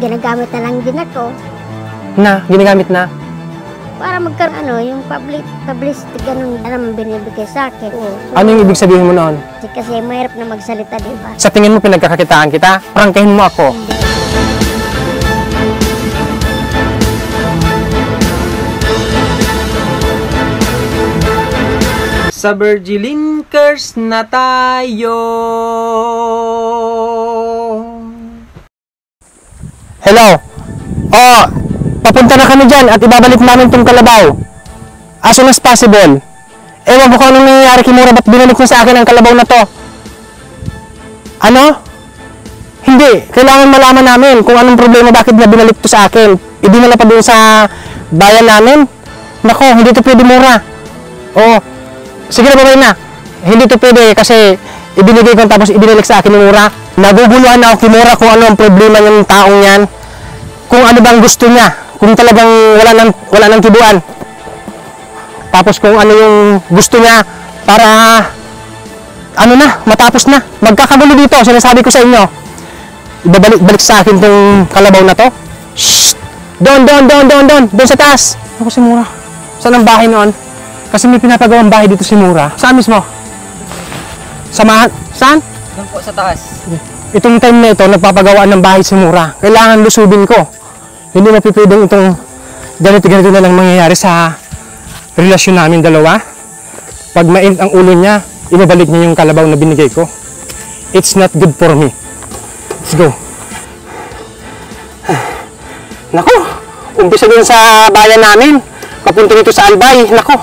ginagamit na lang din ako. Ginagamit na? Para magkaroon, yung publicity, ganun na naman binibigay sa akin. Ano yung ibig sabihin mo noon? Kasi mahirap na magsalita, di ba? Sa tingin mo pinagkakakitaan kita? Prangkahin mo ako. Sa Virgilin Curse na tayo. Hello? Papunta na kami dyan at ibabalik namin itong kalabaw. As soon as possible. Ewan ko kung anong nangyayari kay Mura, ba't binalik niya sa akin ang kalabaw na to? Ano? Hindi. Kailangan malaman namin kung anong problema, bakit niya binalik to sa akin. Idinala pa doon sa bayan namin. Nako, hindi to pwede, Mura. Oo. Sige na, babay na. Hindi to pwede kasi ibinigay ko tapos ibinalik sa akin ni Mura. Naguguluhan na ako kay Mura kung ano ang problema ng taong yan. Kung ano bang gusto niya. Kung talagang wala nang kibuan. Tapos kung ano yung gusto niya para matapos na. Magkakagulo dito, sinasabi ko sa inyo. Ibabalik sa akin tong kalabaw na to. Shhh! Doon sa taas. Ako si Mura. Saan ang bahay noon? Kasi may pinapagawang bahay dito si Mura. Saan mismo? Samahan? Saan? Doon po sa taas. Itong time na ito, nagpapagawaan ng bahay si Mura. Kailangan lusubin ko. Hindi mapipwedeng itong ganito na lang mangyayari sa relasyon namin dalawa. Pag mainit ang ulo niya, ibabalik niya yung kalabaw na binigay ko. It's not good for me. Let's go. Nako, umpisa din sa bayan namin. Papunta dito sa Albay. Nako.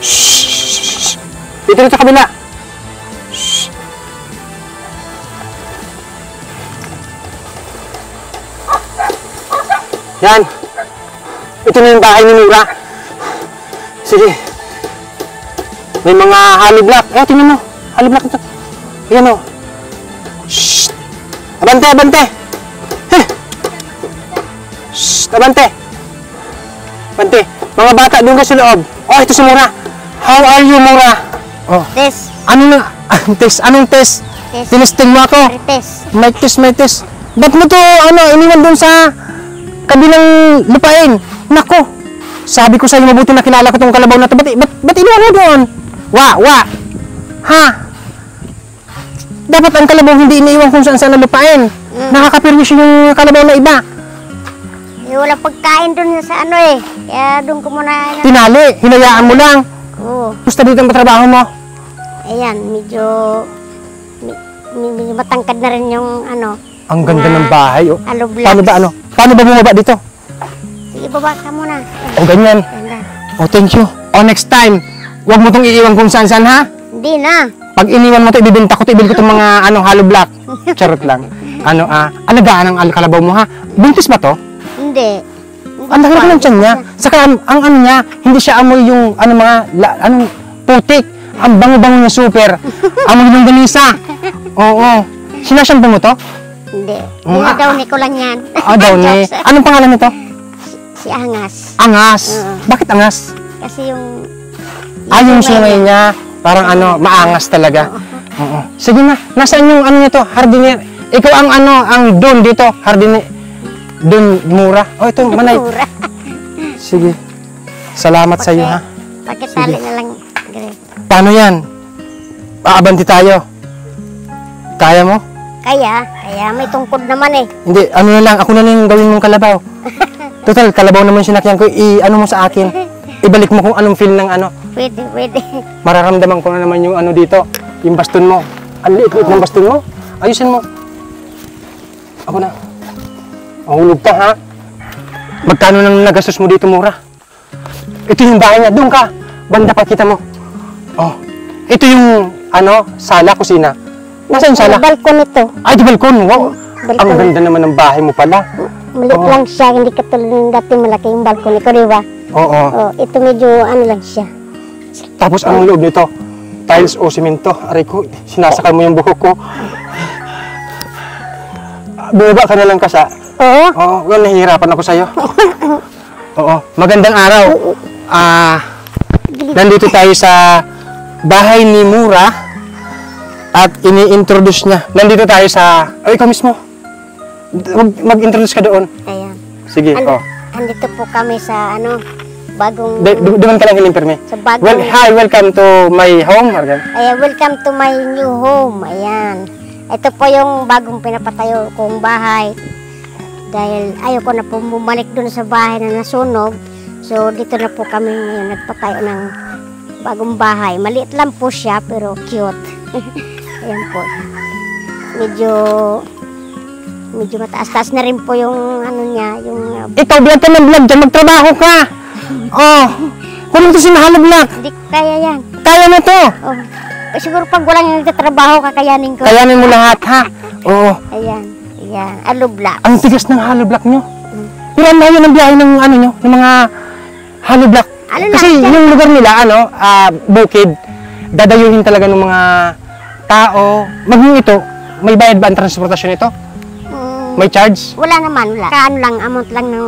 Shhh. Dito sa kabila. Shhh. Yan. Ito na yung bahay ni Mura. Sige. May mga hollow block. Tingnan mo. Hollow block ito. Ayan o. Shhh. Abante. Shhh. Abante. Mga bata, doon ka sa loob. Ito si Mura. How are you, Mura? Test. Test? Anong test? Tinesting mo ako? May test. Ba't mo to, iniwan doon sa kabilang lupain? Nako. Sabi ko sa'yo, mabuti nakilala ko tong kalabaw na to. Ba't iniwan mo doon? Ha? Dapat ang kalabaw hindi iniiwan kung saan na lupain. Nakakaperwisyo yung kalabaw na iba. Wala pagkain doon sa Kaya doon ko muna. Tinali, hinayaan mo lang. Oo. Gusto dito ang trabaho mo? Ayan, medyo matangkad na rin yung Ang ganda ng bahay. Hollow blocks. Paano ba bumaba dito? Sige, baba ka muna. Ganyan. Ganda. Thank you. Next time, huwag mo tong iiwan kung saan ha? Hindi na. Pag iniwan mo to, ibibenta ko to, ibili ko itong mga hollow block. Charot lang. Alagaan ang kalabaw mo ha? Buntis ba to? Hindi. Ang laki ng tiyan niya. Saka ang niya, hindi siya amoy yung putik. Ang bango-bango niya super. Amoy ng ganisa. Oo. Sinashampo mo to? Hindi. Dinadawni ko lang yan. Dawni. Anong pangalan nito? Si Angas. Angas? Bakit Angas? Kasi yung yung sungay niya. Parang maangas talaga. Oo. Sige na. Nasaan yung nito? Hardiner. Ikaw ang doon dito. Hardiner. Doon, Mura. Ito, Manay. Mura. Sige. Salamat sa iyo, ha? Pagkatali na lang. Paano yan? Aabanti tayo. Kaya mo? Kaya may tungkod naman Hindi, na lang. Ako na lang gawin mong kalabaw. Total, kalabaw naman sinakyan ko. Mo sa akin. Ibalik mo kung anong feel ng Pwede. Mararamdaman ko na naman yung dito. Yung baston mo. Ang liit-liit ng baston mo. Ayusin mo. Ako na. Mahulog ka, ha? Magkano nang nagastos mo dito, Mura? Ito yung bahay niya. Doon ka. Banda pa kita mo. Ito yung, sala, kusina. Nasaan yung sala? Balkon ito. Di balkon. Wow. Balkon. Ang ganda naman ng bahay mo pala. Maliit lang siya. Hindi katulad ng dati malaki yung balkon ito, di ba? Oo. Ito medyo lang siya. Tapos anong loob nito? Tiles o simento? Aray ko, sinasakal mo yung buhok ko. Bumaba ka na lang kasa. Oo, nahihirapan ako sa'yo. Oo, magandang araw. Nandito tayo sa bahay ni Mura at ini-introduce niya. Nandito tayo sa... ikaw mismo. Mag-introduce ka doon. Ayan. Sige, Andito po kami sa bagong... Duman ka lang Hilimperme. Sa bagong... Hi, welcome to my home. Ayan, welcome to my new home. Ayan. Ito po yung bagong pinapatayo kong bahay. Dahil ayoko na po bumalik dun sa bahay na nasunog. So, dito na po kami ngayon nagpatayo ng bagong bahay. Maliit lang po siya, pero cute. Ayan po. Medyo mataas-taas na rin po yung niya, yung... Ikaw, bilang ka ng vlog dyan, magtrabaho ka! Kung ito sinahalog-lak. Hindi kaya yan. Kaya na to. Siguro pag walang yung nagtatrabaho, kakayanin ko. Kayanin mo lahat, ha? Oo. Ayan. Aloblak. Ang tigas ng hollow-block nyo. Pero ang layo ng biyahe ng nyo, ng mga hollow-block. Kasi yung lugar nila, bukid, dadayuhin talaga ng mga tao. Maging ito, may bayad ba ang transportasyon ito? May charge? Wala naman, wala. Amount lang ng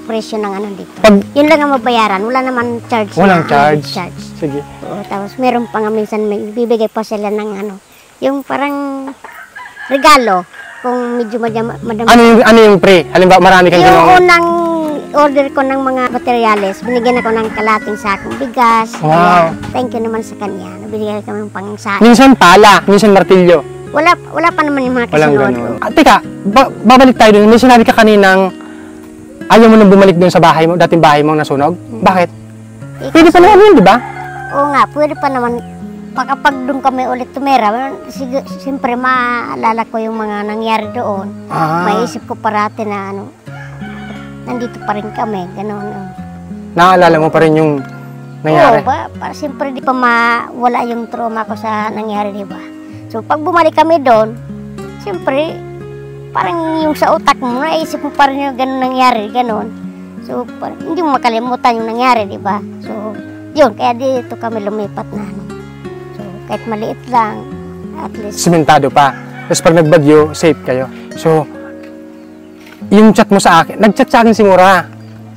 presyo ng dito. Yun lang ang mabayaran, wala naman charge. Walang charge. Sige. Oo, tapos meron pa nga minsan may bibigay pa sila ng yung parang regalo, kung medyo madami. Ano yung pre? Halimbawa marami kang yung unang order ko ng mga materyales, binigyan ako ng kalating sakong bigas. Wow. Thank you naman sa kanya. Nabigyan kami ng pang-sahin. Minsan pala, minsan martilyo. Wala pa naman yung mga Walang kasunod. ganun. Teka, babalik tayo dun. May sinabi ka kaninang ayaw mo nang bumalik dun sa bahay mo, dating bahay mo nasunog. Bakit? Pwede pa naman yun, di ba? Oo nga, pwede pa naman. Kapag doon kami ulit tumira, siyempre maalala ko yung mga nangyari doon. Maisip ko parati na nandito pa rin kami, gano'n. Naaalala mo pa rin yung nangyari? Oo, siyempre di pa mawala yung trauma ko sa nangyari, di ba? So, pag bumalik kami doon, siyempre, parang yung sa utak mo, naisip mo pa rin yung gano'n nangyari, gano'n. So, hindi mo makalimutan yung nangyari, di ba? So, yun, kaya dito kami lumipat na. So, kahit maliit lang, at least. Simentado pa. Tapos pag nagbagyo, safe kayo. So, yung chat mo sa akin, nag-chat sa akin si Mura.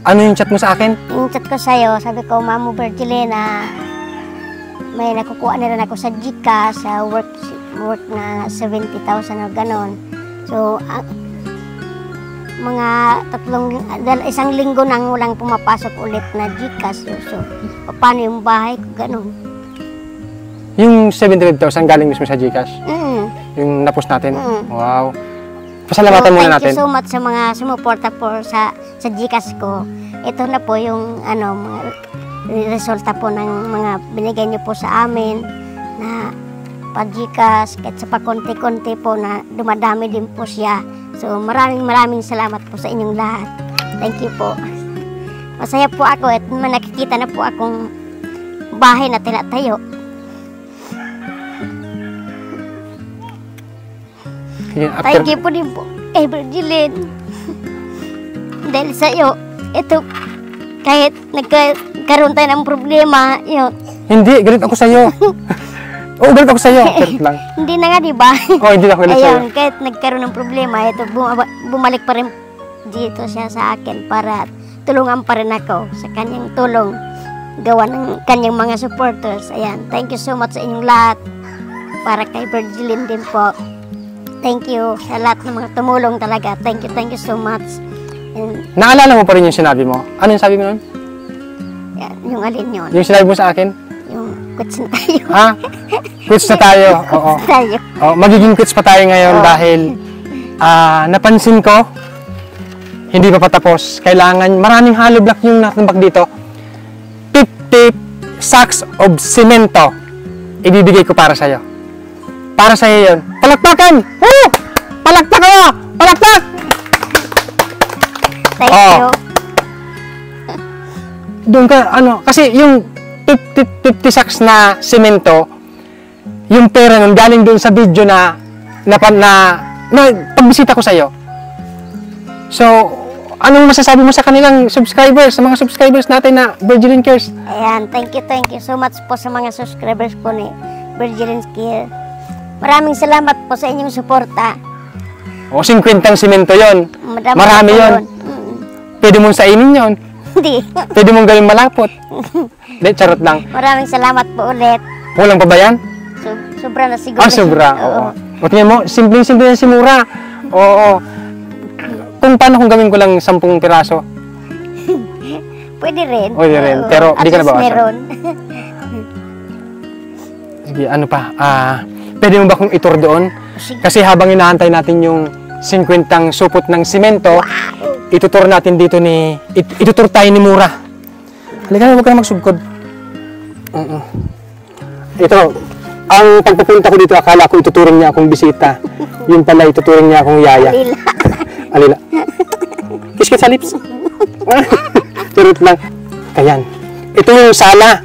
Ano yung chat mo sa akin? Yung chat ko sa'yo, sabi ko, Mamo Virgilina, may nakukuha na rin ako sa GCash, sa work na 70,000 na gano'n. So, isang linggo nang walang pumapasok ulit na GCash. So, paano yung bahay ko, gano'n. Yung 75,000 galing mismo sa GCash? Yung na-post natin? Wow. Pasalamatan muna natin. Thank you so much sa mga sumuporta po sa GCash ko. Ito na po yung mga resulta po ng mga binigay niyo po sa amin na pa-GCash, kahit sa pakonti-konti po na dumadami din po siya. So maraming salamat po sa inyong lahat. Thank you po. Masaya po ako at nakikita na po akong bahay na tinatayo. Thank you po din po kay Virgilin. Dahil sa iyo, ito, kahit nagkaroon tayo ng problema, yun. Hindi, galit ako sa'yo. Oo, galit ako sa'yo. Galit lang. Hindi na nga, di ba? Hindi na ako galit sa'yo. Ayun, kahit nagkaroon ng problema, ito, bumalik pa rin dito siya sa akin para tulungan pa rin ako sa kanyang tulong. Gawa ng kanyang mga supporters. Ayan, thank you so much sa inyong lahat. Para kay Virgilin din po. Thank you sa lahat ng mga tumulong talaga. Thank you so much. And, naalala mo pa rin yung sinabi mo? Ano yung sabi mo nun? Yan, yung alin yun? Yung sinabi mo sa akin? Yung quits na tayo. Ha? Quits na tayo. Oo. Tayo. Magiging quits pa tayo ngayon dahil napansin ko, hindi pa patapos. Kailangan, maraming hollow block yung natambak dito. 50 sacks of semento ibibigay ko para sa'yo. Para sa'yo yun. Palakpakan! Woo! Palakpak mo! Palakpak! Thank you. Doon ka, kasi yung 50 sacks na semento, yung pera nun galing doon sa video na pagbisita ko sa'yo. So, anong masasabi mo sa kanilang subscribers, sa mga subscribers natin na Virgilin Cares? Ayan, thank you so much po sa mga subscribers po ni Virgilin Cares. Maraming salamat po sa inyong suporta. 50 semento yon. Marami yon. Pwede mong sainin yon. Hindi. Pwede mong gawing malapot. Hindi, charot lang. Maraming salamat po ulit. Kulang pa ba yan? Sobra na siguro. Sobra. Oo. O tingnan mo, simple-simple yan si Mura. Oo. kung paano kung gawin ko lang 10 piraso? Pwede rin. Pwede rin, Oo, pero at di ka least nabawasan. meron. Sige, ano pa? Pwede mo ba kung itur doon? Sige. Kasi habang inaantay natin yung 50 supot ng simento, itutur natin dito itutur tayo ni Mura. Halika na, huwag ka na magsugkod. Ito, ang pagpapunta ko dito, akala ko ituturing niya akong bisita. Yun pala, ituturing niya akong yaya. Lila. Alila. Kiss ka sa lips. Turut lang. Kayan. Ito yung sala.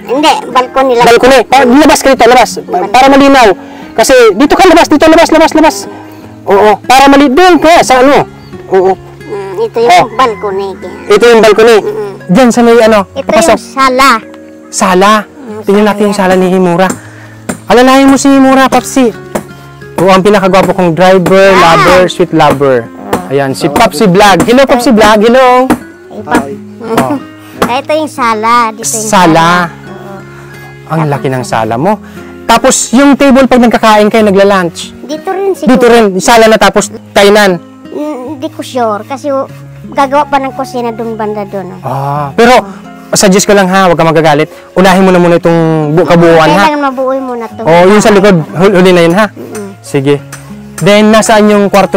Hindi, balkon nila. Balkone. Labas ka dito, labas. Para malinaw. Kasi dito ka, labas. Dito, labas. Oo. Para doon ka, sa ano. Oo. Ito yung balkon eh. Ito yung balkone. Diyan sa may ano. Ito Pasok. yung sala. Sala. Tingnan natin yung sala ni Himura. Alalahin mo si Himura, Papsi. Oo, ang pinakagwapo kong driver, lover, sweet lover. Ayan, si Papsi Vlog. Hello, Papsi Vlog. Hello. Oh. Ito yung sala. Dito yung Sala. Ang laki ng sala mo. Tapos, yung table pag nagkakain kayo, nagla-lunch. Dito rin siguro. Dito rin, sala na tapos kainan. Hindi ko sure. Kasi gagawa pa ng kusina doon banda doon. Pero, suggest ko lang ha, huwag ka magagalit. Unahin mo na muna itong kabuuan ha. Kailangan mabuoy mo na to. Yung sa likod, huli na yun ha. Sige. Then, nasaan yung kwarto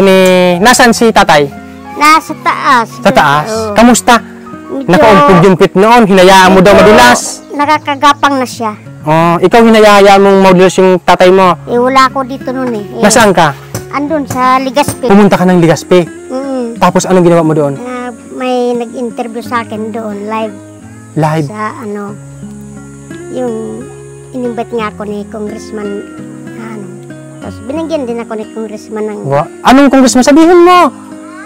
nasaan si tatay? Nasa taas. Sa taas? Oo. Kamusta? Medyo Nakaumpog yung pit noon, hinayaan mo daw madulas. Nakakagapang na siya. Ikaw hinayaan mong madulas yung tatay mo. Wala ko dito noon eh. Nasaan ka? Andun sa Ligaspi. Pumunta ka ng Ligaspi. Tapos anong ginawa mo doon? May nag-interview sa akin doon, live. Live? Sa yung in-invite nga ako ni Congressman, tapos binigyan din ako ni Congressman ng Anong congressman? Sabihin mo!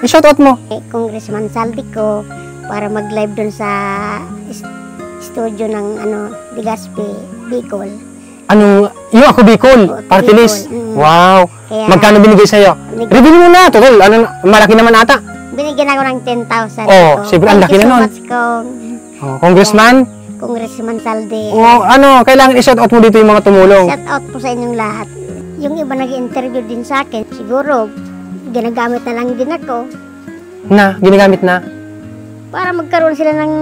I-shoutout mo. Congressman Saldico para mag-live doon sa studio ng Ligaspi, Bicol. Yung ako Bicol, party list. Wow! Kaya, magkano binigay sa'yo? Review mo na, totoo. Malaki naman ata. Binigyan ako ng 10,000. Siyempre, ang laki na nun. Thank you so much, Congressman? Congressman Saldi. Kailangan i-shoutout mo dito yung mga tumulong. Shout out po sa inyong lahat. Yung iba nag-interview din sa akin, siguro, ginagamit na lang din ako. Ginagamit na? Para magkaroon sila ng,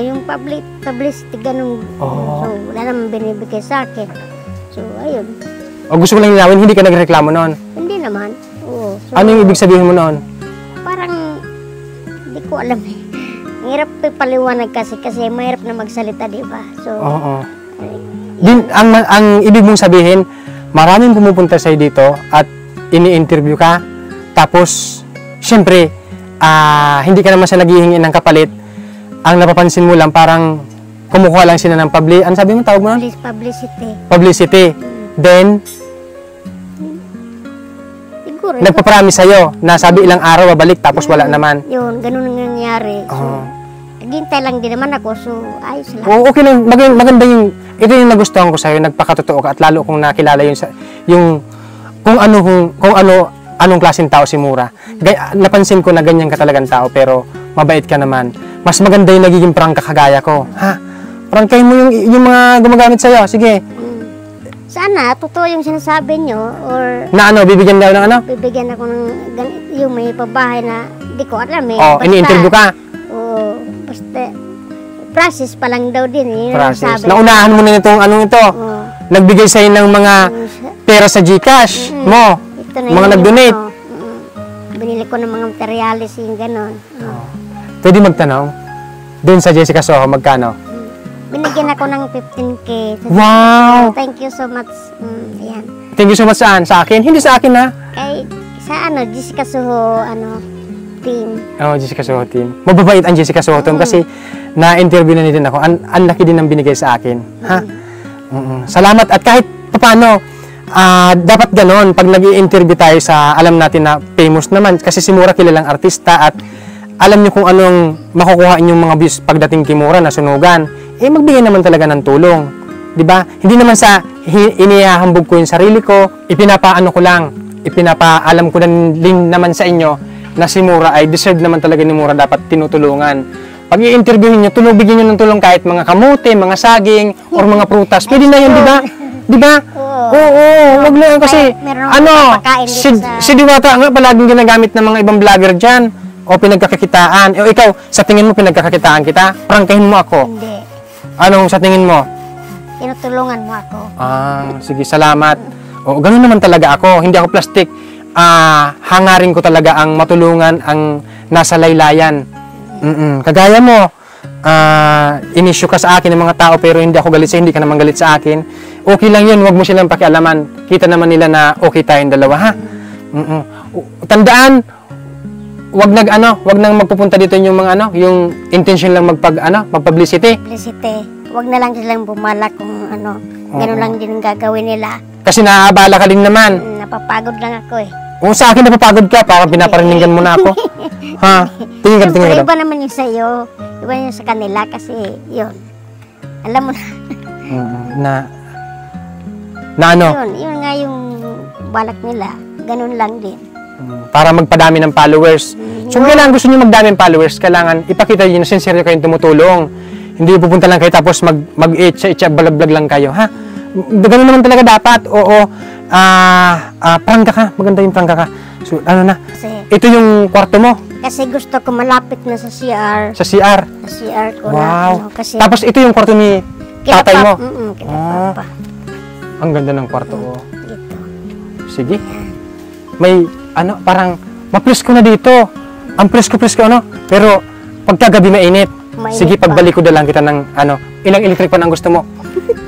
yung publicity, ganun. So, wala naman binibigay sa akin. So, ayun. Gusto ko lang linawin, hindi ka nagreklamo noon? Hindi naman. Oo. So, ano yung ibig sabihin mo noon? Parang, hindi ko alam eh. Ang hirap paliwanag kasi mahirap na magsalita, di ba? So, ang ibig mong sabihin, maraming pumupunta sa'yo dito at ini-interview ka, tapos, syempre, hindi ka naman siya naghihingi ng kapalit. Ang napapansin mo lang, parang kumukuha lang sila ng ano sabi mo, tawag mo nun? Publicity. Then, siguro, nagpapromise sa'yo na sabi ilang araw babalik tapos wala naman. Yun, ganun ang nangyari. So, naghintay lang din naman ako, so ayos lang. Okay lang, maganda ito yung nagustuhan ko sa'yo, nagpakatotoo ka at lalo kong nakilala kung anong klaseng tao si Mura. Napansin ko na ganyan ka talagang tao, pero mabait ka naman. Mas maganda yung nagiging prangka kagaya ko. Prangkahin mo yung mga gumagamit sa'yo. Sige. Sana, totoo yung sinasabi nyo, or bibigyan daw ng bibigyan ako ng yung may pabahay na di ko alam eh. Ini-interview ka? Oo, basta process pa lang daw din eh. Process. Naunahan mo na itong ito. Nagbigay sa'yo ng mga pera sa GCash mo. Mga nag-donate. Binili ko ng mga materialis yung gano'n. Pwede magtanong? Doon sa Jessica Soho, magkano? Binigyan ako ng 15K. Wow! Thank you so much. Ayan. Thank you so much saan? Sa akin? Hindi sa akin ha? Sa Jessica Soho, team. Jessica Soho team. Mababait ang Jessica Soho team kasi na-interview na din ako. Ang laki din ng binigay sa akin. Salamat at kahit paano, dapat ganon pag nag-i-interview tayo sa alam natin na famous naman kasi si Mura kilalang artista at alam niyo kung anong makukuha inyong mga views pagdating kay Mura na sunugan, magbigay naman talaga ng tulong, di ba? Hindi naman sa inihahambog ko yung sarili ko, ipinapaalam ko din naman sa inyo na si Mura ay deserve naman talaga ni Mura dapat tinutulungan. Pag i-interviewin niyo, bigyan niyo ng tulong kahit mga kamote, mga saging or mga prutas, pwede na yun, di ba? Di ba? Oo, wag na yan kasi, Meron ano, papakain dito si Diwata nga palaging ginagamit ng mga ibang vlogger dyan. O pinagkakakitaan. O ikaw, sa tingin mo pinagkakakitaan kita? Prangkahin mo ako. Hindi. Anong sa tingin mo? Tinutulungan mo ako. Sige, salamat. O, ganun naman talaga ako. Hindi ako plastic. Hangarin ko talaga ang matulungan ang nasa laylayan. Kagaya mo, inisyu ka sa akin ng mga tao pero hindi ako galit sa hindi ka naman galit sa akin. Okay lang yun, wag mo silang pakialaman. Kita naman nila na okay tayong dalawa, ha? Tandaan, wag nang magpupunta dito yung mga yung intention lang magpublicity. Publicity. Wag na lang silang bumalak kung gano'n lang din ang gagawin nila. Kasi naaabala ka din naman. Napapagod lang ako eh. Kung sa akin napapagod ka, parang pinapariningan mo na ako. Ha? Tingin ka. Iba naman yung sa'yo. Iba yung sa kanila kasi yun. Alam mo na. Na ano? Yun nga yung balak nila. Ganun lang din. Para magpadami ng followers. So, kailangan gusto niyo magdami ng followers, kailangan ipakita niyo na sincere kayong tumutulong. Hindi pupunta lang kayo tapos mag-itcha balag lang kayo, ha? Ganun naman talaga dapat. Oo. Prangka ka. Maganda yung prangka ka. So, kasi, ito yung kwarto mo. Kasi gusto ko malapit na sa CR. Sa CR? Sa CR ko wow. na. Kasi, tapos ito yung kwarto ni tatay mo? Kila Papa. Ang ganda ng kwarto. Dito. Sige. May, parang, ma-presko na dito. Ang presko, pero pagkagabi mainit. Sige, pagbalik ko na lang kita ng, ilang electric pan ang gusto mo?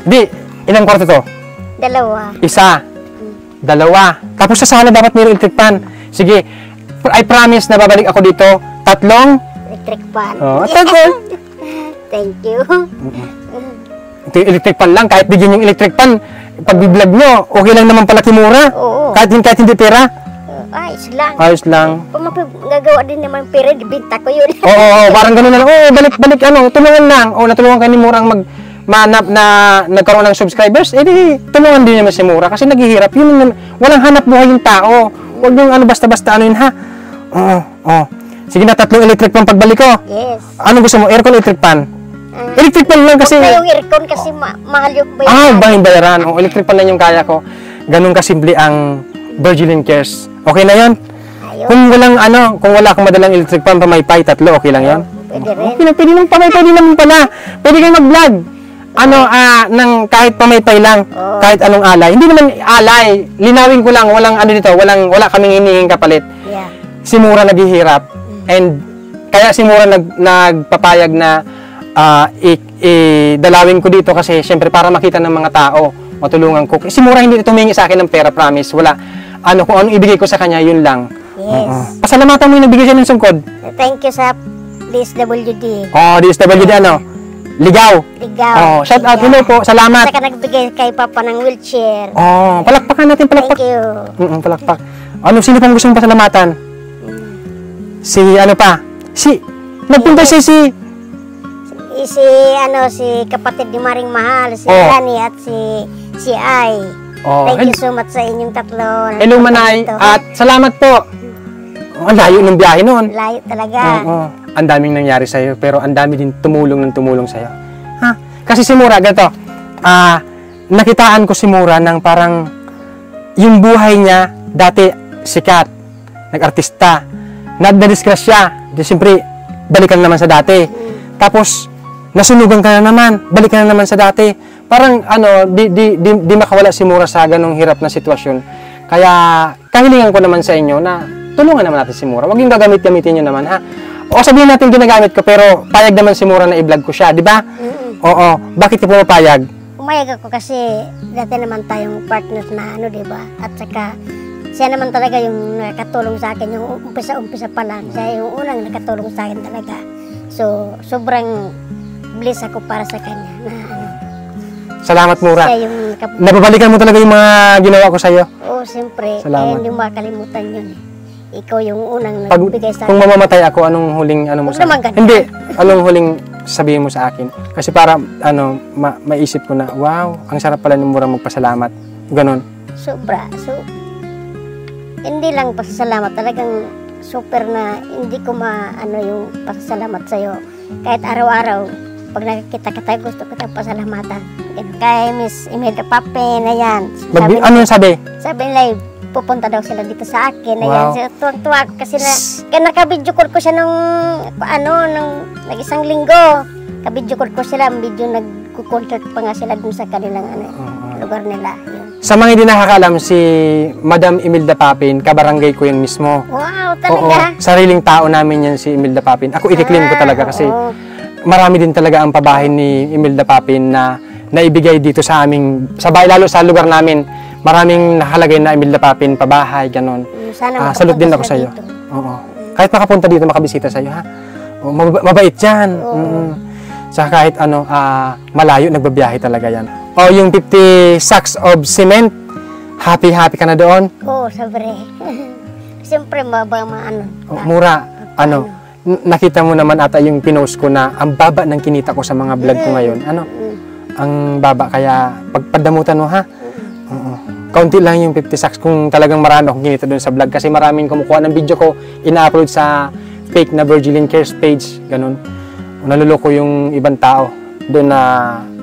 Di, ilang kwarto to? 2. Isa. 2. Tapos sa sala dapat mayroong electric pan. Sige, I promise na babalik ako dito. 3 electric pan. Thank you. Ito yung electric pan lang. Kahit bigyan yung electric pan, pag biblog nyo, okay lang naman pala kimura. Oo. Kahit hindi pera. Ayos lang. Ayos lang. Kung gagawa din naman pera, binta ko yun. Oo, parang gano'n na lang. Balik, tulungan lang. Natulungan ka ni Murang manap na nagkaroon ng subscribers. Di, tulungan din naman si Mura kasi naghihirap. Yun, walang hanap buhay yung tao. Huwag yung basta-basta yun, ha? Sige na, 3 electric pan pagbalik ko. Yes. Ano gusto mo? Aircon, electric pan? Electric pan lang kasi... Huwag na yung aircon kasi mahal yung bayaran. Bayaran. Electric pan lang yung kaya ko. Ganun kasimple ang Virgilin Cares. Okay na yun? Ayun. Kung wala akong madalang electric pan, pamaypay, 3, okay lang yun? Pwede rin. Okay na, pwede nang pamaypay din naman pala. Pwede kayong mag-vlog. Nang kahit pamaypay lang, kahit anong alay. Hindi naman alay. Linawin ko lang, walang dito, wala kaming hinihing kapalit. Yeah. Si Mura naghihirap. And kaya si Mura nagpapayag na dalawin ko dito kasi syempre para makita ng mga tao, matulungan ko. Si Mura hindi tumingi sa akin ng pera, promise. Wala. Kung anong ibigay ko sa kanya, yun lang. Yes. Pasalamatan mo yung nabigay siya ng sungkod. Thank you sa DSWD. DSWD Ligaw. Shout out, hello po, salamat. Saka nagbigay kay Papa ng wheelchair. Palakpakan natin, palakpak. Thank you. Palakpak. Sino pang gusto mong pasalamatan? Nagpunta siya si kapatid ni Maring Mahal, si Rani at si Ai. Thank you so much sa inyong 3. Hello, Manay. At salamat po. Ang layo ng biyahe noon. Layo talaga. Ang daming nangyari sa'yo, pero ang dami din tumulong sa'yo. Kasi si Mura, ganito, nakitaan ko si Mura ng parang yung buhay niya, dati sikat, nag-artista, nadisgrasya, siyempre, balikan naman sa dati. Tapos, nasunugan ka na naman, balikan na naman sa dati. Parang, di makawala si Mura sa ganong hirap na sitwasyon. Kaya, kahilingan ko naman sa inyo na tulungan naman natin si Mura. Huwag yung gamitin nyo naman, ha? O sabihin natin ginagamit ko, pero payag naman si Mura na i-vlog ko siya, di ba? Oo. Bakit ka pumapayag? Pumayag ako kasi dati naman tayong partners na di ba? At saka, siya naman talaga yung nakatulong sa akin, yung umpisa pa lang. Siya yung unang nakatulong sa akin talaga. So, sobrang bliss ako para sa kanya. Salamat, Mura. Siya yung Nababalikan mo talaga yung mga ginawa ko sa'yo. Oo, siyempre. Salamat. Hindi mo makalimutan yun. Ikaw yung unang nagbigay sa Kung mamamatay ako, anong huling mo sa akin? Hindi, anong huling sabihin mo sa akin? Kasi para, maisip ko na, wow, ang sarap pala ni Mura magpasalamat. Ganon. Sobra. So, hindi lang pasasalamat. Talagang super na hindi ko yung pasasalamat sa'yo. Kahit araw-araw, pag nakikita ka tayo, gusto ko tayo pasalamatan. Ganun. Kay Miss Imelda Papin, ayan. Ano yung sabi? Sabi nila, pupunta daw sila dito sa akin. Ayan, Wow. tuwag-tuwa ako kasi kaya naka-video call ko siya nung nag-isang linggo. Ka-video call ko sila, video nag-concert pa nga sila dun sa kanilang lugar nila. Yun. Sa mga hindi nakakaalam, si Madam Imelda Papin, kabarangay ko yan mismo. Wow, Oo, talaga? sariling tao namin yan si Imelda Papin. Ako i-claim ko talaga kasi oo. marami din talaga ang pabahay ni Imelda Papin na naibigay dito sa aming, lalo sa lugar namin. Maraming nakalagay na Imelda Papin, pabahay, ganon. Sana Salute din ako makapunta sa iyo. sila dito. Oo. Kahit makapunta dito, makabisita sa iyo, ha? Oo, mabait yan. Saka kahit malayo, nagbabiyahe talaga yan. O yung 50 sacks of cement, happy ka na doon? Oo, sabre. Siyempre, Mura, nakita mo naman ata yung pinost ko na ang baba ng kinita ko sa mga vlog ko ngayon. Ang baba, kaya pagpadamutan mo, ha? Oo. Kaunti lang yung 50 sacks kung talagang marami akong kinita doon sa vlog kasi maraming kumukuha ng video ko, ina-upload sa fake na Virgilin Cares page, ganun. Naluloko yung ibang tao doon na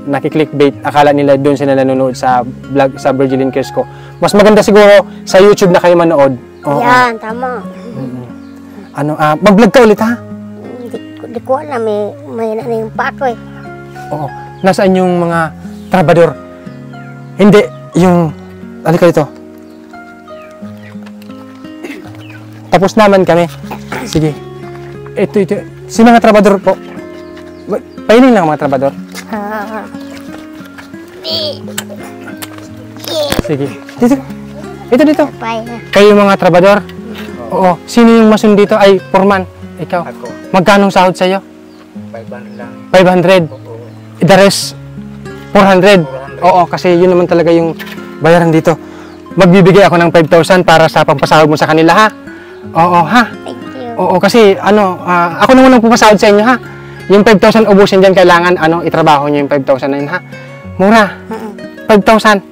nakiklickbait, akala nila doon sila nanonood sa vlog sa Virgilin Cares ko. Mas maganda siguro sa YouTube na kayo manood. Oo. Yan, tama. Mag-vlog ka ulit, ha? Hindi ko alam, may yung pa ako eh. Oo. Nasaan yung mga trabador? Hindi, yung... Halika dito. Tapos naman kami. Sige. Ito. Si mga trabador po. Pahiling lang mga trabador. Sige. Dito. Kayo mga trabador? Oo. Sino yung masun dito? Ay, foreman. Ikaw. Ako. Magkano sahod sa'yo? 500 lang. 500. Oo. The rest, 400. Oo, kasi yun naman talaga yung bayaran dito. Magbibigay ako ng 5,000 para sa pampasahod mo sa kanila, ha? Oo, ha? Thank you. Oo, kasi ako naman ang pupasahod sa inyo, ha? Yung 5,000 ubusin dyan, kailangan itrabaho nyo yung 5,000 na yun, ha? Mura. 5,000.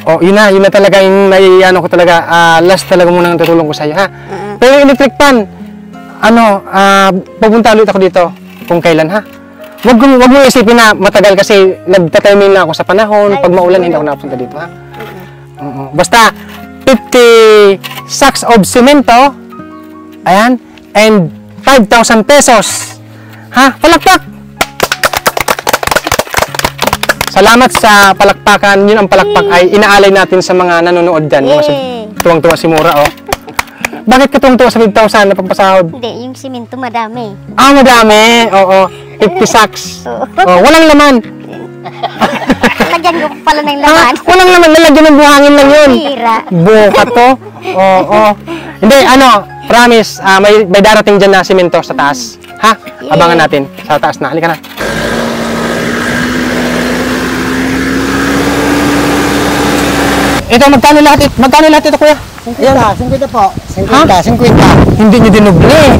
Oh, yun na talaga yung ko talaga, last talaga muna ang tutulong ko sa iyo, ha? Pero yung electric pan, pupunta ulit ako dito kung kailan, ha? Wag mo isipin na matagal kasi nagtatiming na ako sa panahon. Pag maulan, hindi ako nakapunta dito, ha? Basta, 50 sacks of semento, ayan, and 5,000 pesos. Ha? Palakpak! Salamat sa palakpakan. Yun ang palakpak ay inaalay natin sa mga nanonood dyan. Tuwang-tuwa si Mura, oh. Bakit ka tuwang-tuwa sa 5,000 na pampasahod? Hindi, yung simento madami. Madami. Oo. 50 sacks. Oh, walang laman. Lagyan ko pala ng laman. Walang laman. Lalagyan ng buhangin lang yun. Hira. Buka to. Oo. Hindi, promise, may darating dyan na simento sa taas. Ha? Abangan natin. Sa taas na. Halika na. Ito, magkano lahat ito, kuya? 50 po. 50. Hindi nyo dinubli.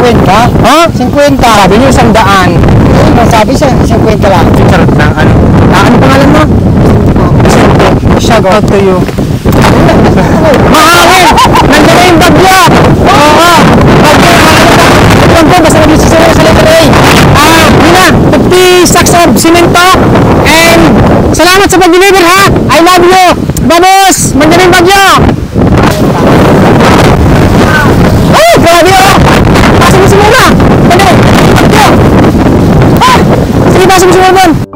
50? Ha? 50. Sabi nyo 100. Sabi siya, 50 lang. Sarap ng ano pangalan mo? Shout out to you. Mahangin! Nandiyan na yung bagyo! Oo! Bagyo! Ito po, basta nag-isisira sa letter A. Yun na, 50 sacks of simento. And salamat sa pag-deliver, ha? I love you! Vamos! Nandiyan na yung bagyo! Oh! Grabe, oh! Pasok mo si Mura! Dali! Bagyo! Sige, pasok mo si Mura!